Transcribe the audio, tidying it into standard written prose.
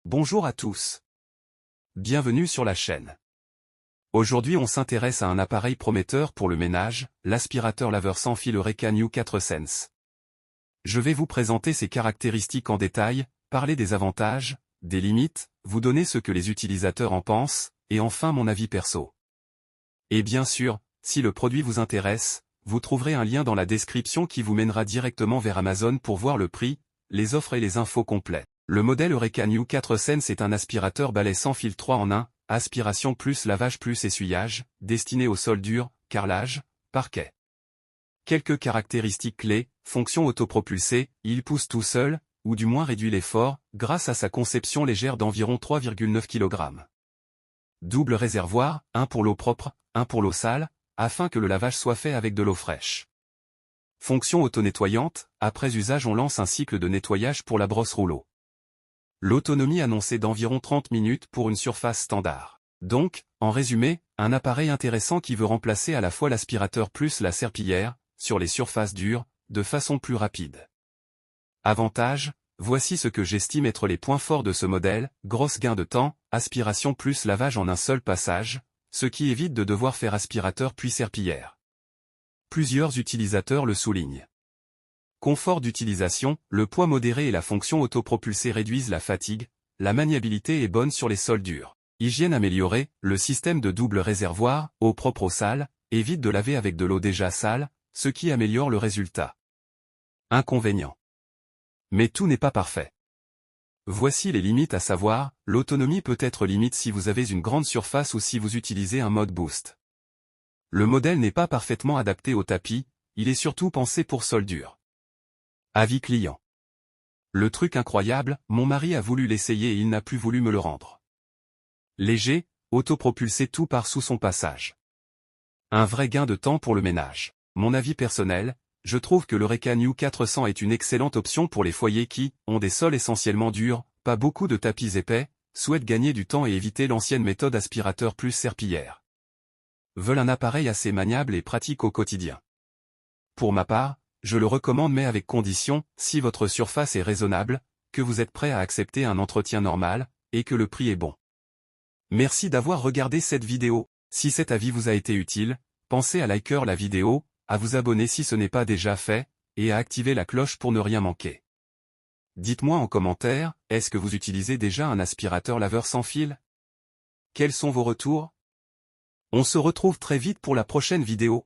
Bonjour à tous. Bienvenue sur la chaîne. Aujourd'hui on s'intéresse à un appareil prometteur pour le ménage, l'aspirateur laveur sans fil Eureka New 4 Sense. Je vais vous présenter ses caractéristiques en détail, parler des avantages, des limites, vous donner ce que les utilisateurs en pensent, et enfin mon avis perso. Et bien sûr, si le produit vous intéresse, vous trouverez un lien dans la description qui vous mènera directement vers Amazon pour voir le prix, les offres et les infos complets. Le modèle Eureka New 4 Sense est un aspirateur balai sans fil 3 en 1, aspiration plus lavage plus essuyage, destiné au sol dur, carrelage, parquet. Quelques caractéristiques clés: fonction autopropulsée, il pousse tout seul, ou du moins réduit l'effort, grâce à sa conception légère d'environ 3,9 kg. Double réservoir, un pour l'eau propre, un pour l'eau sale, afin que le lavage soit fait avec de l'eau fraîche. Fonction auto-nettoyante, après usage on lance un cycle de nettoyage pour la brosse rouleau. L'autonomie annoncée d'environ 30 minutes pour une surface standard. Donc, en résumé, un appareil intéressant qui veut remplacer à la fois l'aspirateur plus la serpillière, sur les surfaces dures, de façon plus rapide. Avantages: voici ce que j'estime être les points forts de ce modèle: grosse gain de temps, aspiration plus lavage en un seul passage, ce qui évite de devoir faire aspirateur puis serpillière. Plusieurs utilisateurs le soulignent. Confort d'utilisation, le poids modéré et la fonction autopropulsée réduisent la fatigue, la maniabilité est bonne sur les sols durs. Hygiène améliorée, le système de double réservoir, eau propre eau sale, évite de laver avec de l'eau déjà sale, ce qui améliore le résultat. Inconvénients. Mais tout n'est pas parfait. Voici les limites à savoir: l'autonomie peut être limite si vous avez une grande surface ou si vous utilisez un mode boost. Le modèle n'est pas parfaitement adapté au tapis, il est surtout pensé pour sol dur. Avis client. Le truc incroyable, mon mari a voulu l'essayer et il n'a plus voulu me le rendre. Léger, autopropulsé, tout part sous son passage. Un vrai gain de temps pour le ménage. Mon avis personnel, je trouve que l'Eureka New 400 est une excellente option pour les foyers qui ont des sols essentiellement durs, pas beaucoup de tapis épais, souhaitent gagner du temps et éviter l'ancienne méthode aspirateur plus serpillière. Veulent un appareil assez maniable et pratique au quotidien. Pour ma part, je le recommande mais avec condition, si votre surface est raisonnable, que vous êtes prêt à accepter un entretien normal, et que le prix est bon. Merci d'avoir regardé cette vidéo. Si cet avis vous a été utile, pensez à liker la vidéo, à vous abonner si ce n'est pas déjà fait, et à activer la cloche pour ne rien manquer. Dites-moi en commentaire, est-ce que vous utilisez déjà un aspirateur laveur sans fil? Quels sont vos retours? On se retrouve très vite pour la prochaine vidéo.